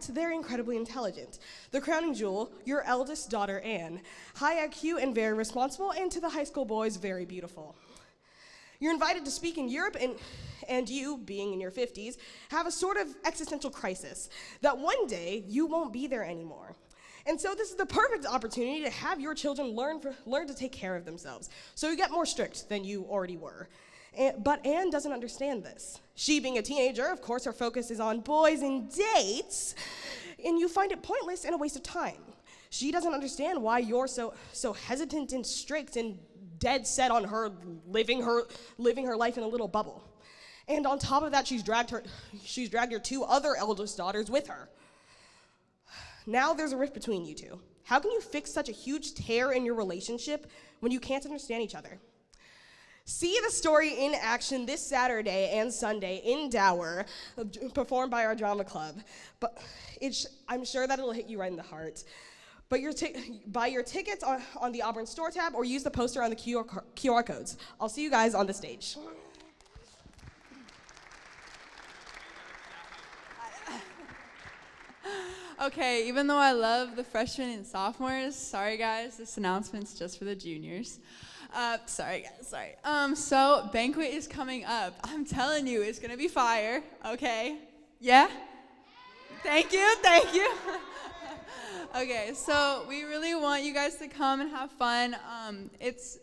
fact, they're incredibly intelligent. The crowning jewel, your eldest daughter, Anne. High IQ and very responsible, and to the high school boys, very beautiful. You're invited to speak in Europe, and you, being in your 50s, have a sort of existential crisis that one day you won't be there anymore. And so this is the perfect opportunity to have your children learn to take care of themselves. So you get more strict than you already were. But Anne doesn't understand this. She, being a teenager, of course, her focus is on boys and dates, and you find it pointless and a waste of time. She doesn't understand why you're so hesitant and strict and dead set on her living her life in a little bubble. And on top of that, she's dragged your two other eldest daughters with her. Now there's a rift between you two. How can you fix such a huge tear in your relationship when you can't understand each other? See the story in action this Saturday and Sunday in Dower, performed by our drama club. But I'm sure that it'll hit you right in the heart. But buy your tickets on the Auburn store tab or use the poster on the QR codes. I'll see you guys on the stage. Okay, even though I love the freshmen and sophomores, sorry guys, this announcement's just for the juniors. Sorry guys, sorry. So banquet is coming up. I'm telling you, it's gonna be fire, okay? Yeah? Thank you. Okay, so we really want you guys to come and have fun. It's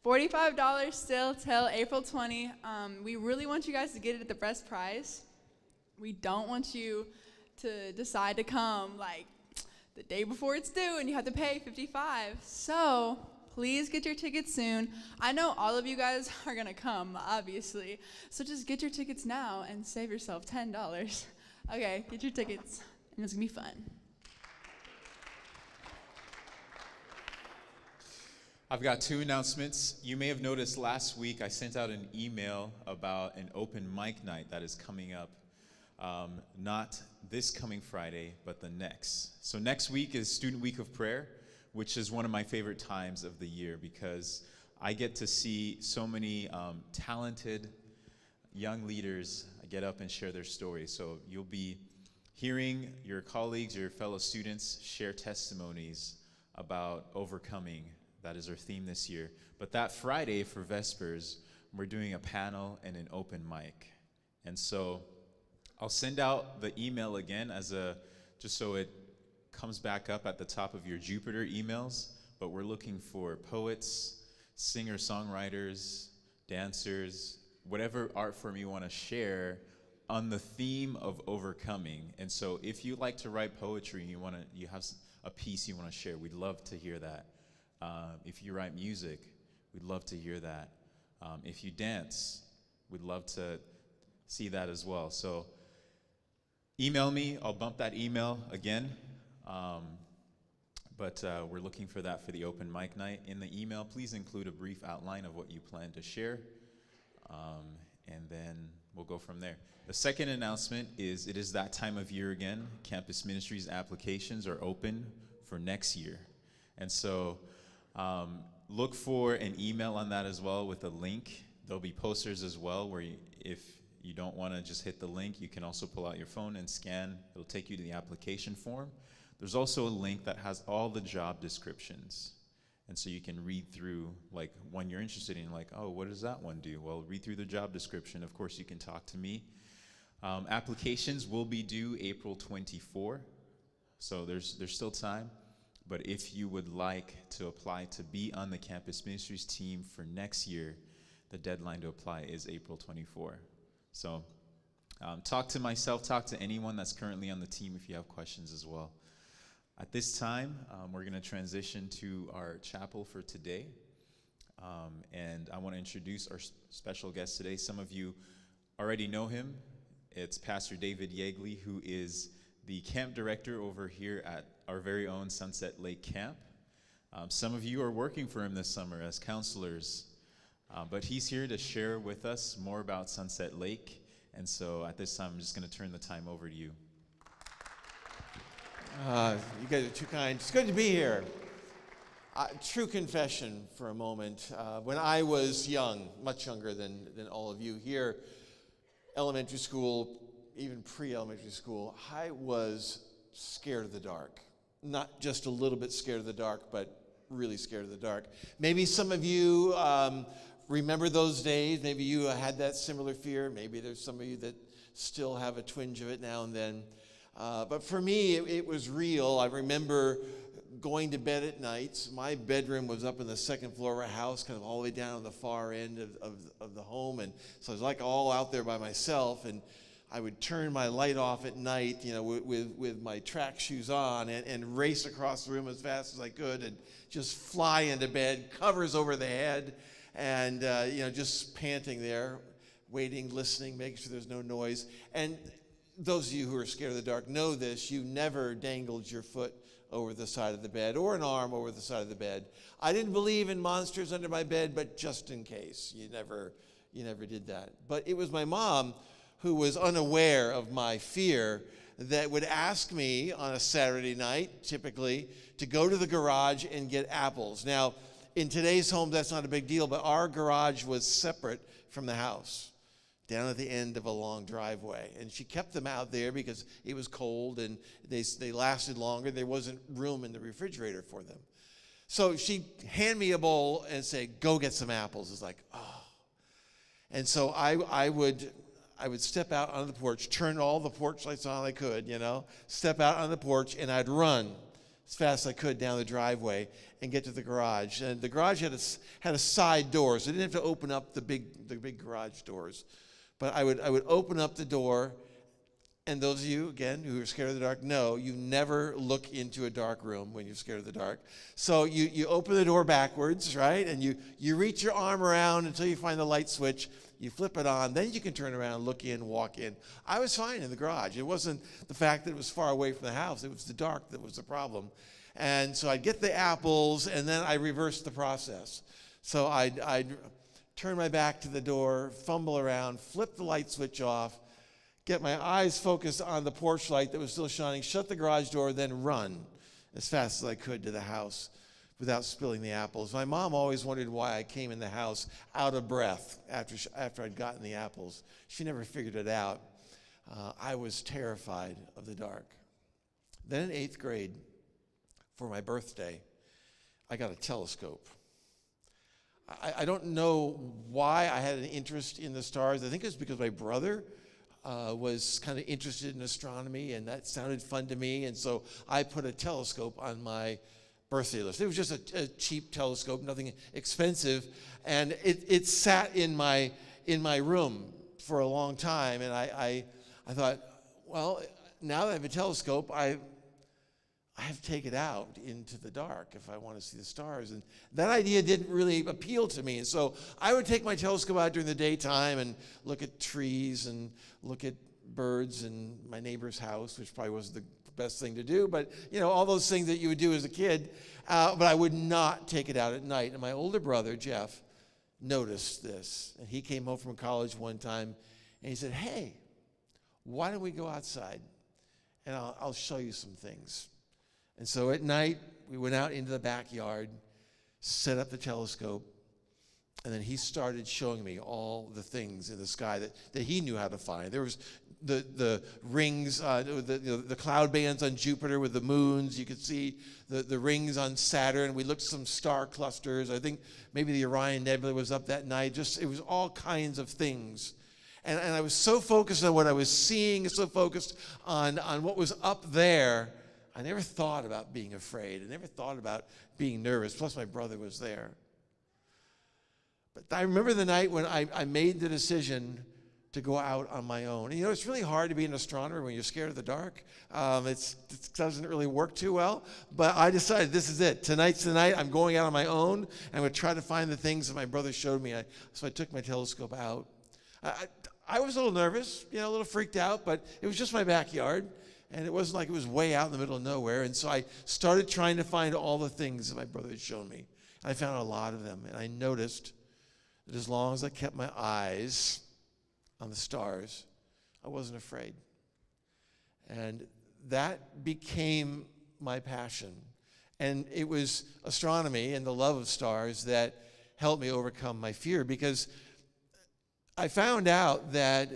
$45 still till April 20. We really want you guys to get it at the best price. We don't want you to decide to come like the day before it's due and you have to pay $55. So please get your tickets soon. I know all of you guys are gonna come, obviously. So just get your tickets now and save yourself $10. Okay, get your tickets and it's gonna be fun. I've got two announcements. You may have noticed last week I sent out an email about an open mic night that is coming up. Not this coming Friday, but the next. So next week is Student Week of Prayer, which is one of my favorite times of the year because I get to see so many talented young leaders get up and share their stories. So you'll be hearing your colleagues, your fellow students share testimonies about overcoming. That is our theme this year. But that Friday for Vespers, we're doing a panel and an open mic. And so I'll send out the email again just so it comes back up at the top of your Jupiter emails, but we're looking for poets, singer-songwriters, dancers, whatever art form you want to share on the theme of overcoming. And so if you like to write poetry and you have a piece you want to share, we'd love to hear that. If you write music, we'd love to hear that. If you dance, we'd love to see that as well. So email me. I'll bump that email again. But we're looking for that for the open mic night. In the email, please include a brief outline of what you plan to share. And then we'll go from there. The second announcement is it is that time of year again. Campus Ministries applications are open for next year. And so look for an email on that as well with a link. There'll be posters as well where if you don't want to just hit the link, you can also pull out your phone and scan. It'll take you to the application form. There's also a link that has all the job descriptions. And so you can read through, like, one you're interested in, like, oh, what does that one do? Well, read through the job description. Of course, you can talk to me. Applications will be due April 24. So there's still time. But if you would like to apply to be on the Campus Ministries team for next year, the deadline to apply is April 24. So talk to myself, talk to anyone that's currently on the team if you have questions as well. At this time, we're going to transition to our chapel for today. And I want to introduce our special guest today. Some of you already know him. It's Pastor David Yeagley, who is the camp director over here at our very own Sunset Lake Camp. Some of you are working for him this summer as counselors, but he's here to share with us more about Sunset Lake. And so at this time, I'm just going to turn the time over to you. You guys are too kind. It's good to be here. True confession for a moment. When I was young, much younger than all of you here, elementary school, even pre-elementary school, I was scared of the dark. Not just a little bit scared of the dark, but really scared of the dark. Maybe some of you remember those days. Maybe you had that similar fear. Maybe there's some of you that still have a twinge of it now and then. But for me, it was real. I remember going to bed at night. My bedroom was up in the second floor of a house, kind of all the way down on the far end of the home. And so I was like all out there by myself. And I would turn my light off at night, with my track shoes on and race across the room as fast as I could and just fly into bed, covers over the head, and, just panting there, waiting, listening, making sure there's no noise. And those of you who are scared of the dark know this. You never dangled your foot over the side of the bed or an arm over the side of the bed. I didn't believe in monsters under my bed, but just in case, you never did that. But it was my mom who was unaware of my fear that would ask me on a Saturday night, typically, to go to the garage and get apples. Now, in today's home, that's not a big deal, but our garage was separate from the house, down at the end of a long driveway. And she kept them out there because it was cold and they lasted longer. There wasn't room in the refrigerator for them. So she'd hand me a bowl and say, go get some apples. It's like, oh. And so I would step out on the porch, turn all the porch lights on I could, step out on the porch, and I'd run as fast as I could down the driveway and get to the garage. And the garage had a side door, so I didn't have to open up the big garage doors. But I would open up the door, and those of you, again, who are scared of the dark, know you never look into a dark room when you're scared of the dark. So you open the door backwards, right? And you reach your arm around until you find the light switch. You flip it on, then you can turn around, look in, walk in. I was fine in the garage. It wasn't the fact that it was far away from the house. It was the dark that was the problem. And so I'd get the apples, and then I reversed the process. So I'd turn my back to the door, fumble around, flip the light switch off, get my eyes focused on the porch light that was still shining, shut the garage door, then run as fast as I could to the house without spilling the apples. My mom always wondered why I came in the house out of breath after I'd gotten the apples. She never figured it out. I was terrified of the dark. Then in 8th grade, for my birthday, I got a telescope. I don't know why I had an interest in the stars. I think it was because my brother was kind of interested in astronomy, and that sounded fun to me. And so I put a telescope on my birthday list. It was just a cheap telescope, nothing expensive, and it sat in my room for a long time. And I thought, well, now that I have a telescope, I have to take it out into the dark if I want to see the stars. And that idea didn't really appeal to me. And so I would take my telescope out during the daytime and look at trees and look at birds in my neighbor's house, which probably wasn't the best thing to do, but all those things that you would do as a kid. But I would not take it out at night. And my older brother, Jeff, noticed this. And he came home from college one time and he said, hey, why don't we go outside and I'll show you some things. And so at night, we went out into the backyard, set up the telescope, and then he started showing me all the things in the sky that he knew how to find. There was the rings, the cloud bands on Jupiter with the moons. You could see the rings on Saturn. We looked at some star clusters. I think maybe the Orion Nebula was up that night. It was all kinds of things. And I was so focused on what I was seeing, so focused on what was up there, I never thought about being afraid. I never thought about being nervous. Plus, my brother was there. But I remember the night when I made the decision to go out on my own. And it's really hard to be an astronomer when you're scared of the dark. It doesn't really work too well. But I decided this is it. Tonight's the night. I'm going out on my own. I'm going to try to find the things that my brother showed me. So I took my telescope out. I was a little nervous, a little freaked out, but it was just my backyard. And it wasn't like it was way out in the middle of nowhere. And so I started trying to find all the things that my brother had shown me. I found a lot of them. And I noticed that as long as I kept my eyes on the stars, I wasn't afraid. And that became my passion. And it was astronomy and the love of stars that helped me overcome my fear, because I found out that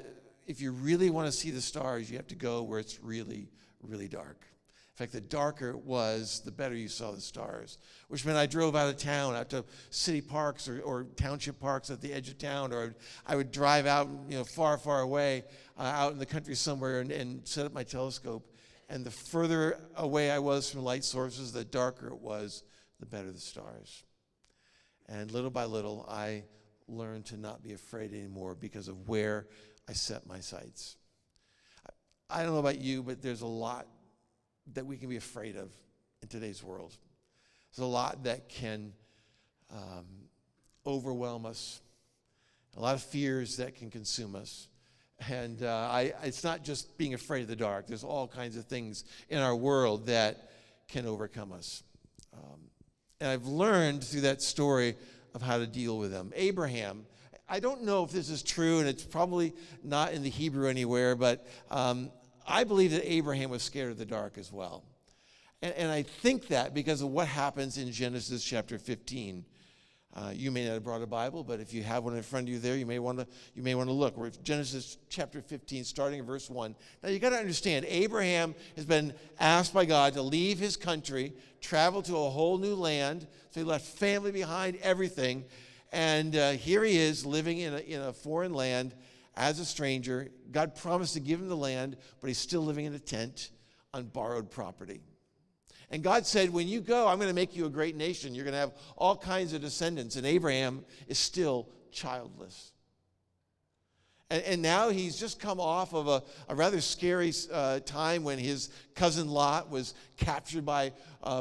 if you really want to see the stars, you have to go where it's really, really dark. In fact, the darker it was, the better you saw the stars, which meant I drove out of town, out to city parks or township parks at the edge of town, or I would drive out, far, far away, out in the country somewhere and set up my telescope. And the further away I was from light sources, the darker it was, the better the stars. And little by little, I learned to not be afraid anymore because of where I set my sights. I don't know about you, but there's a lot that we can be afraid of in today's world. There's a lot that can overwhelm us, a lot of fears that can consume us. And it's not just being afraid of the dark. There's all kinds of things in our world that can overcome us. And I've learned through that story of how to deal with them. Abraham, I don't know if this is true, and it's probably not in the Hebrew anywhere, but I believe that Abraham was scared of the dark as well. And I think that because of what happens in Genesis chapter 15. You may not have brought a Bible, but if you have one in front of you there, you may want to look. We're at Genesis chapter 15, starting in verse 1. Now you got to understand, Abraham has been asked by God to leave his country, travel to a whole new land. So he left family behind, everything, and here he is living in a foreign land as a stranger. God promised to give him the land, but he's still living in a tent on borrowed property. And God said, when you go, I'm going to make you a great nation. You're going to have all kinds of descendants. And Abraham is still childless. And now he's just come off of a rather scary time when his cousin Lot was captured by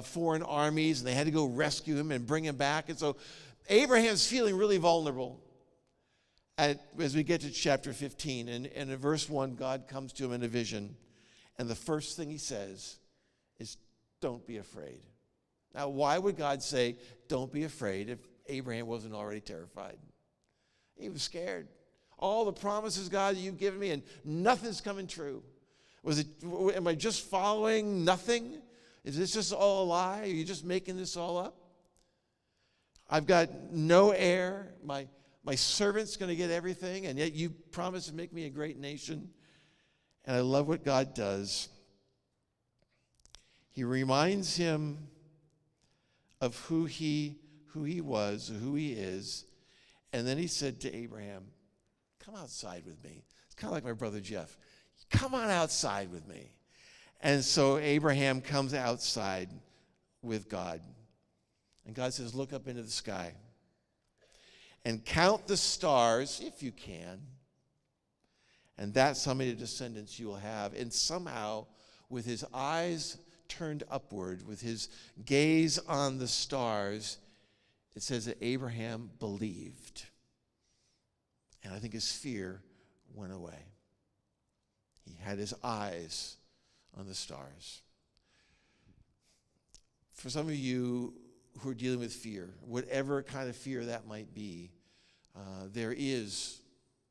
foreign armies, and they had to go rescue him and bring him back. And so Abraham's feeling really vulnerable as we get to chapter 15. And in verse 1, God comes to him in a vision. And the first thing he says is, don't be afraid. Now, why would God say, don't be afraid, if Abraham wasn't already terrified? He was scared. All the promises, God, that you've given me, and nothing's coming true. Am I just following nothing? Is this just all a lie? Are you just making this all up? I've got no heir. My servant's going to get everything, and yet you promised to make me a great nation. And I love what God does. He reminds him of who he was, who he is. And then he said to Abraham, come outside with me. It's kind of like my brother Jeff. Come on outside with me. And so Abraham comes outside with God. And God says, look up into the sky and count the stars if you can. And that's how many descendants you will have. And somehow, with his eyes turned upward, with his gaze on the stars, it says that Abraham believed. And I think his fear went away. He had his eyes on the stars. For some of you who are dealing with fear, whatever kind of fear that might be, there is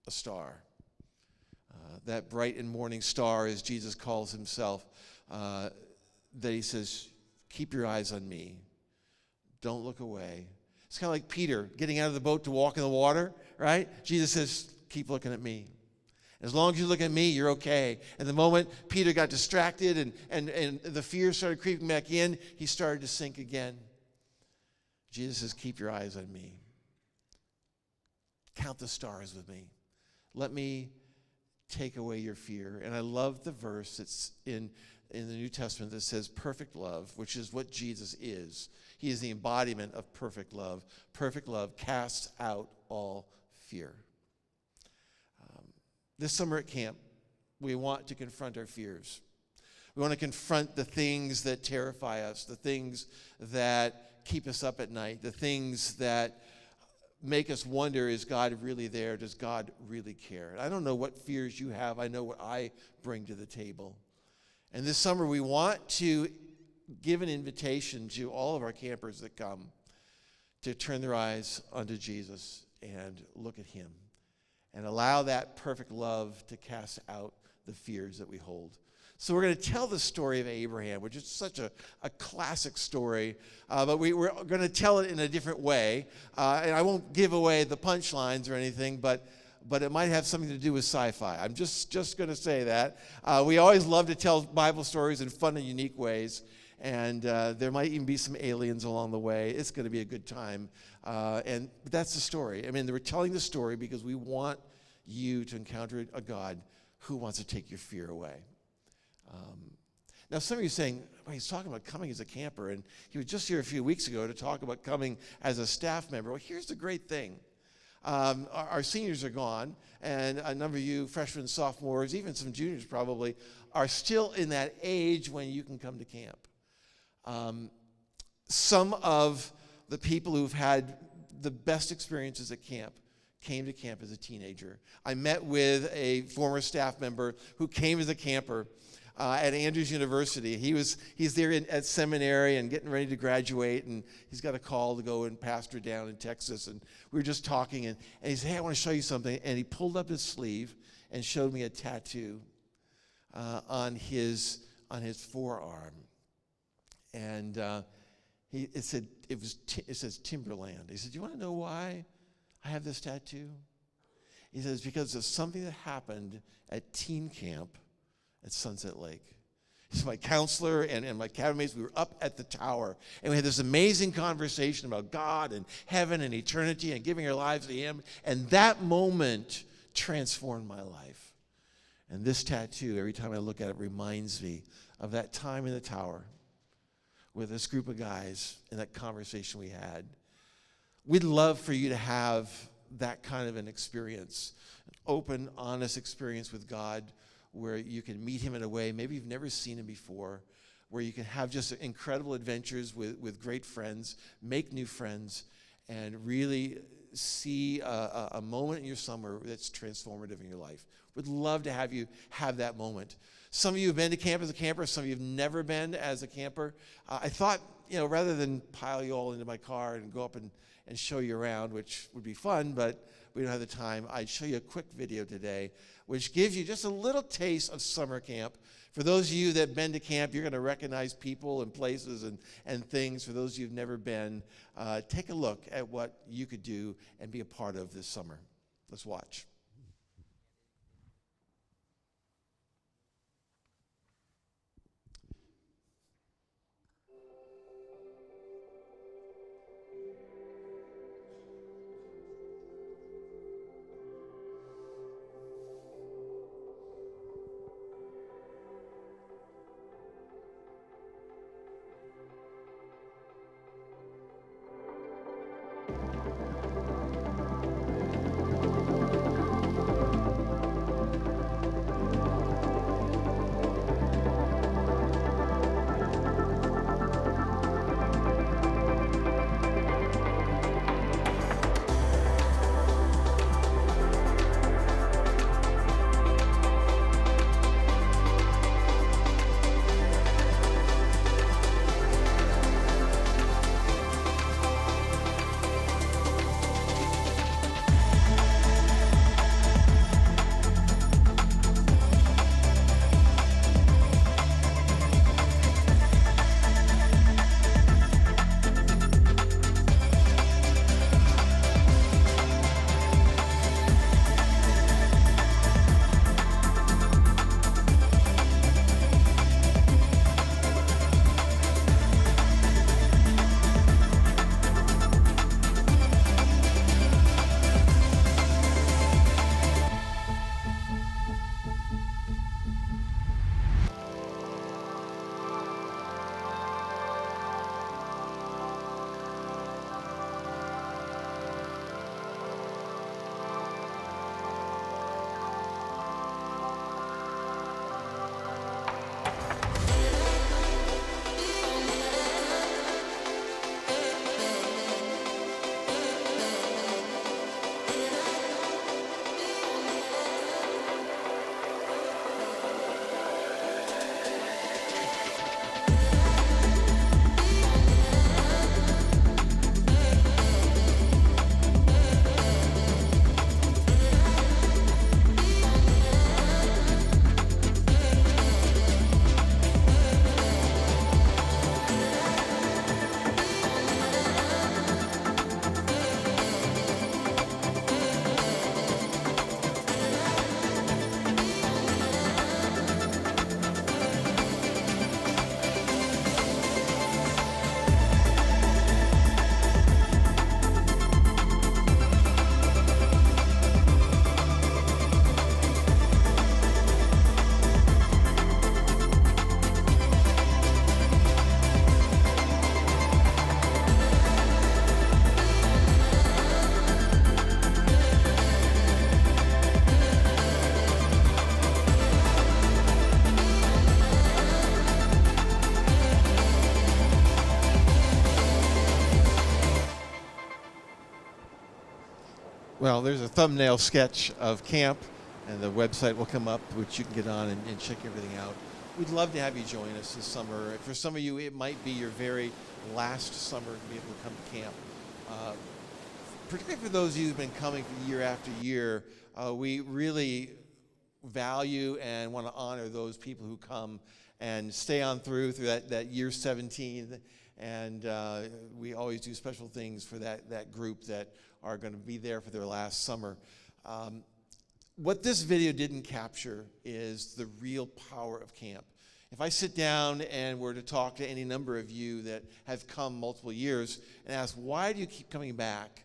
a star. That bright and morning star, as Jesus calls himself, that he says, keep your eyes on me. Don't look away. It's kind of like Peter getting out of the boat to walk in the water, right? Jesus says, keep looking at me. As long as you look at me, you're okay. And the moment Peter got distracted and the fear started creeping back in, he started to sink again. Jesus says, keep your eyes on me. Count the stars with me. Let me take away your fear. And I love the verse that's in the New Testament that says perfect love, which is what Jesus is. He is the embodiment of perfect love. Perfect love casts out all fear. This summer at camp, we want to confront our fears. We want to confront the things that terrify us, the things that keep us up at night, the things that make us wonder, is God really there? Does God really care? I don't know what fears you have. I know what I bring to the table. And this summer, we want to give an invitation to all of our campers that come to turn their eyes onto Jesus and look at him and allow that perfect love to cast out the fears that we hold. So we're going to tell the story of Abraham, which is such a classic story, but we're going to tell it in a different way. And I won't give away the punchlines or anything, but but it might have something to do with sci-fi. I'm just going to say that. We always love to tell Bible stories in fun and unique ways, and there might even be some aliens along the way. It's going to be a good time, but that's the story. I mean, we're telling the story because we want you to encounter a God who wants to take your fear away. Now, some of you are saying, well, he's talking about coming as a camper, and he was just here a few weeks ago to talk about coming as a staff member. Well, here's the great thing. Our seniors are gone, and a number of you freshmen, sophomores, even some juniors probably, are still in that age when you can come to camp. Some of the people who've had the best experiences at camp came to camp as a teenager. I met with a former staff member who came as a camper at Andrews University. He's there at seminary and getting ready to graduate, and he's got a call to go and pastor down in Texas. And we were just talking, and he said, hey, I want to show you something. And he pulled up his sleeve and showed me a tattoo on his forearm. And it says Timberland. He said, do you want to know why I have this tattoo? He says, because of something that happened at teen camp at Sunset Lake. So my counselor and my cabin mates, we were up at the tower, and we had this amazing conversation about God and heaven and eternity and giving our lives to him, and that moment transformed my life. And this tattoo, every time I look at it, reminds me of that time in the tower with this group of guys and that conversation we had. We'd love for you to have that kind of an experience, an open, honest experience with God, where you can meet him in a way maybe you've never seen him before, where you can have just incredible adventures with great friends, make new friends, and really see a moment in your summer that's transformative in your life. We'd love to have you have that moment. Some of you have been to camp as a camper. Some of you have never been as a camper. I thought, rather than pile you all into my car and go up and show you around, which would be fun, but we don't have the time, I'd show you a quick video today which gives you just a little taste of summer camp. For those of you that have been to camp, you're going to recognize people and places and things. For those of you who've never been, take a look at what you could do and be a part of this summer. Let's watch. Well, there's a thumbnail sketch of camp, and the website will come up, which you can get on and check everything out. We'd love to have you join us this summer. For some of you, it might be your very last summer to be able to come to camp. Particularly for those of you who've been coming year after year, we really value and want to honor those people who come and stay on through that year 17. And we always do special things for that group that are going to be there for their last summer. What this video didn't capture is the real power of camp. If I sit down and were to talk to any number of you that have come multiple years and ask, why do you keep coming back?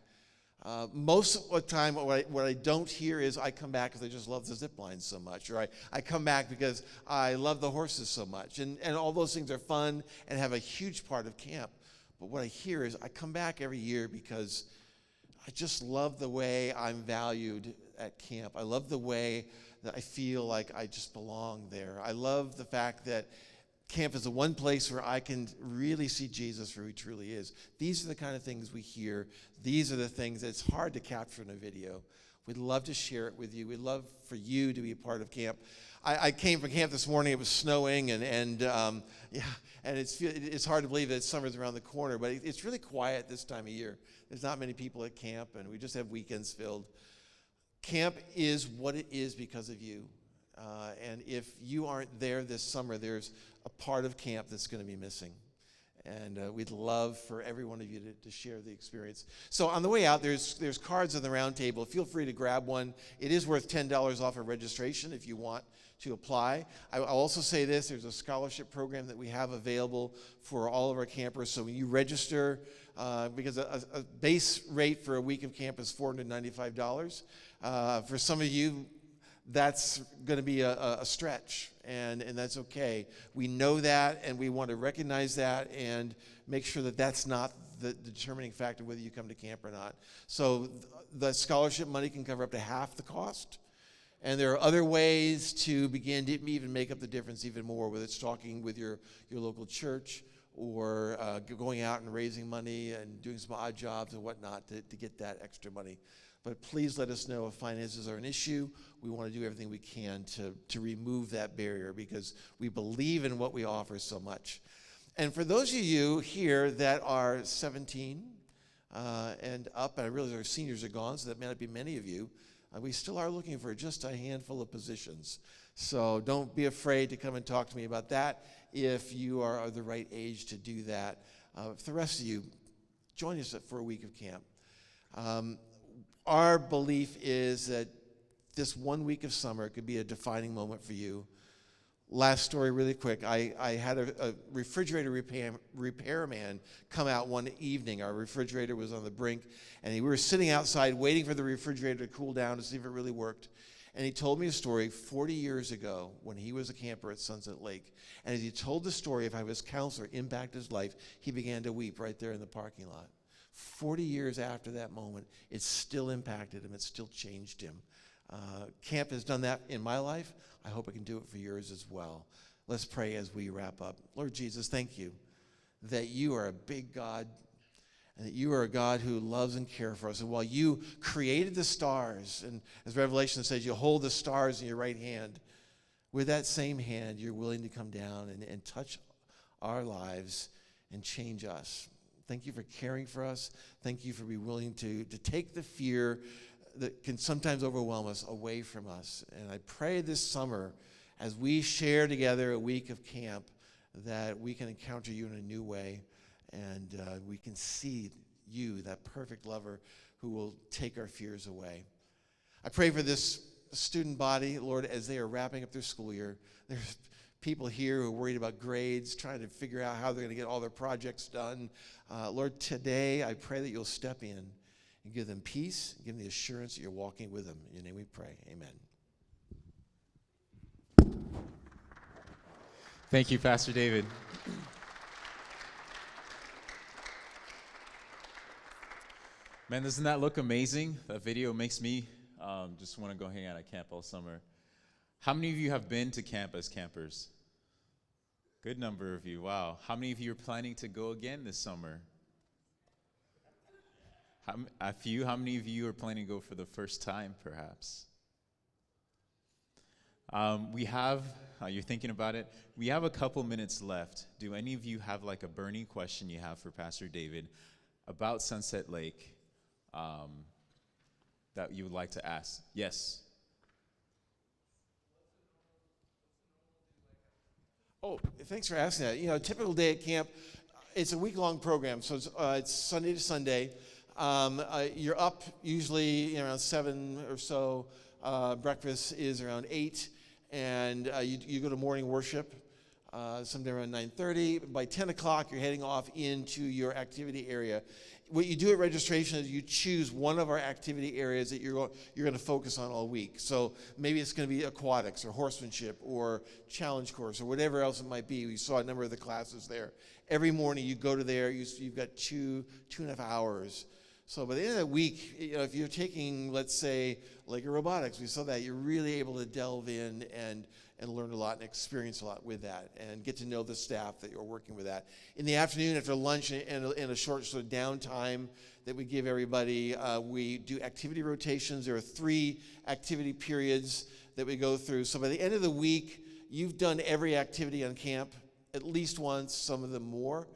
Most of the time, what I don't hear is, I come back because I just love the zip lines so much, or I come back because I love the horses so much. And all those things are fun and have a huge part of camp. But what I hear is, I come back every year because I just love the way I'm valued at camp. I love the way that I feel like I just belong there. I love the fact that camp is the one place where I can really see Jesus for who he truly is. These are the kind of things we hear. These are the things that's hard to capture in a video. We'd love to share it with you. We'd love for you to be a part of camp. I came from camp this morning. It was snowing, and it's hard to believe that summer's around the corner, but it's really quiet this time of year. There's not many people at camp, and we just have weekends filled. Camp is what it is because of you. And if you aren't there this summer, there's a part of camp that's going to be missing. And we'd love for every one of you to share the experience. So on the way out, there's cards on the round table. Feel free to grab one. It is worth $10 off of registration if you want to apply. I'll also say this, there's a scholarship program that we have available for all of our campers. So when you register, because a base rate for a week of camp is $495. For some of you, that's going to be a stretch, and that's okay. We know that, and we want to recognize that and make sure that that's not the determining factor whether you come to camp or not. So the scholarship money can cover up to half the cost, and there are other ways to begin to even make up the difference even more, whether it's talking with your local church or going out and raising money and doing some odd jobs and whatnot to get that extra money. But please let us know if finances are an issue. We want to do everything we can to remove that barrier because we believe in what we offer so much. And for those of you here that are 17 and up, and I realize our seniors are gone, so that may not be many of you, we still are looking for just a handful of positions. So don't be afraid to come and talk to me about that if you are the right age to do that. For the rest of you, join us for a week of camp. Our belief is that this 1 week of summer could be a defining moment for you. Last story really quick. I had a refrigerator repairman come out one evening. Our refrigerator was on the brink, and we were sitting outside waiting for the refrigerator to cool down to see if it really worked. And he told me a story 40 years ago when he was a camper at Sunset Lake. And as he told the story of how his counselor impacted his life, he began to weep right there in the parking lot. 40 years after that moment, it still impacted him. It still changed him. Camp has done that in my life. I hope it can do it for yours as well. Let's pray as we wrap up. Lord Jesus, thank you that you are a big God and that you are a God who loves and cares for us. And while you created the stars, and as Revelation says, you hold the stars in your right hand, with that same hand, you're willing to come down and touch our lives and change us. Thank you for caring for us. Thank you for being willing to take the fear that can sometimes overwhelm us away from us. And I pray this summer, as we share together a week of camp, that we can encounter you in a new way, and we can see you, that perfect lover who will take our fears away. I pray for this student body, Lord, as they are wrapping up their school year. There's people here who are worried about grades, trying to figure out how they're going to get all their projects done. Lord, today I pray that you'll step in and give them peace, give them the assurance that you're walking with them. In your name we pray. Amen. Thank you, Pastor David. Man, doesn't that look amazing? That video makes me just want to go hang out at camp all summer. How many of you have been to camp as campers? Good number of you. Wow. How many of you are planning to go again this summer? A few. How many of you are planning to go for the first time, perhaps? We have, you're thinking about it, we have a couple minutes left. Do any of you have like a burning question you have for Pastor David about Sunset Lake that you would like to ask? Yes. Oh, thanks for asking that. You know, a typical day at camp, it's a week-long program, so it's Sunday to Sunday. You're up usually around 7 or so. Breakfast is around 8, and you go to morning worship sometime around 9:30. By 10 o'clock, you're heading off into your activity area. What you do at registration is you choose one of our activity areas that you're going to focus on all week. So maybe it's going to be aquatics or horsemanship or challenge course or whatever else it might be. We saw a number of the classes there. Every morning you go to there, you've got 2.5 hours. So by the end of the week, you know, if you're taking, let's say, like a robotics, we saw that, you're really able to delve in and learn a lot and experience a lot with that and get to know the staff that you're working with that. In the afternoon, after lunch and a short sort of downtime that we give everybody, we do activity rotations. There are 3 activity periods that we go through. So by the end of the week, you've done every activity on camp at least once, some of them more.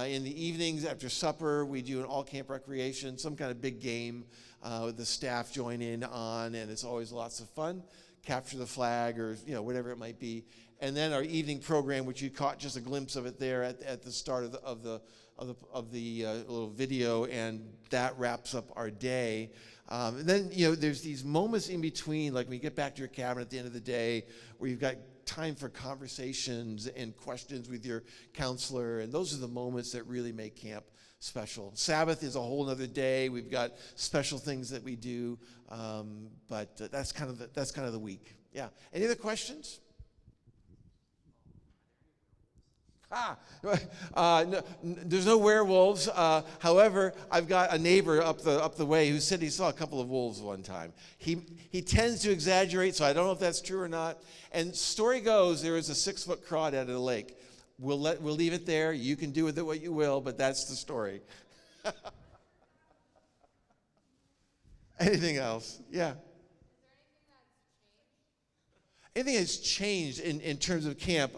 In the evenings after supper, we do an all-camp recreation, some kind of big game the staff join in on, and it's always lots of fun. Capture the flag or whatever it might be. And then our evening program, which you caught just a glimpse of it there at the start of the little video, and that wraps up our day. Then there's these moments in between, like when you get back to your cabin at the end of the day, where you've got time for conversations and questions with your counselor, and those are the moments that really make camp special. Sabbath is a whole other day. We've got special things that we do, but that's kind of the week. Yeah. Any other questions? No, there's no werewolves. However, I've got a neighbor up the way who said he saw a couple of wolves one time. He tends to exaggerate, so I don't know if that's true or not. And story goes, there was a 6-foot crawdad at a lake. We'll leave it there. You can do with it what you will, but that's the story. Anything else? Yeah. Anything that's changed in terms of camp?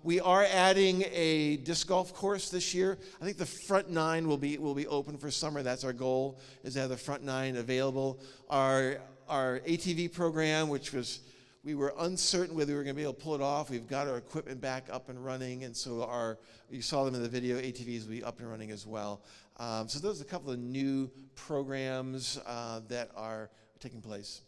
We are adding a disc golf course this year. I think the front 9 will be open for summer. That's our goal, is to have the front 9 available. Our ATV program, we were uncertain whether we were going to be able to pull it off. We've got our equipment back up and running, and so you saw them in the video. ATVs will be up and running as well. So those are a couple of new programs that are taking place.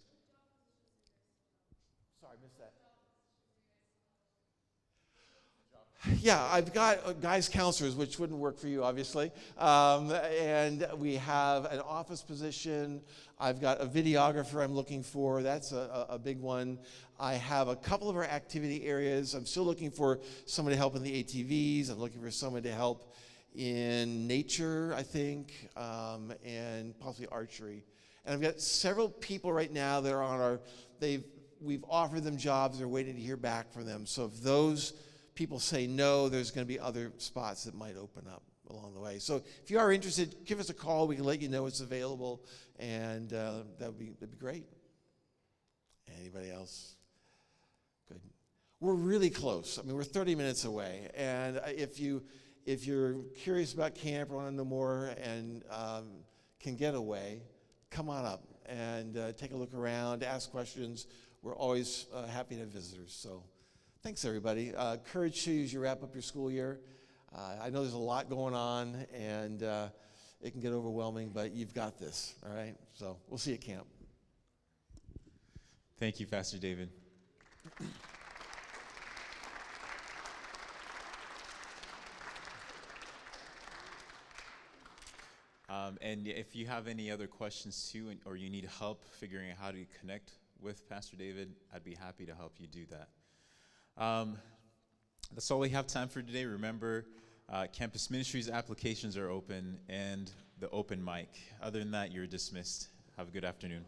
Yeah, I've got guys counselors, which wouldn't work for you, obviously. And we have an office position. I've got a videographer I'm looking for. That's a big one. I have a couple of our activity areas. I'm still looking for someone to help in the ATVs. I'm looking for someone to help in nature, I think, and possibly archery. And I've got several people right now that are on we've offered them jobs. They're waiting to hear back from them. So if those people say no, there's going to be other spots that might open up along the way. So if you are interested, give us a call. We can let you know it's available, and that'd be great. Anybody else? Good. We're really close. I mean, we're 30 minutes away, and if you're curious about camp or want to know more and can get away, come on up and take a look around, ask questions. We're always happy to have visitors. So. Thanks, everybody. Courage to you as you wrap up your school year. I know there's a lot going on, and it can get overwhelming, but you've got this, all right? So we'll see you at camp. Thank you, Pastor David. And if you have any other questions, too, or you need help figuring out how to connect with Pastor David, I'd be happy to help you do that. That's all we have time for today. Remember, campus ministries applications are open and the open mic. Other than that, you're dismissed. Have a good afternoon.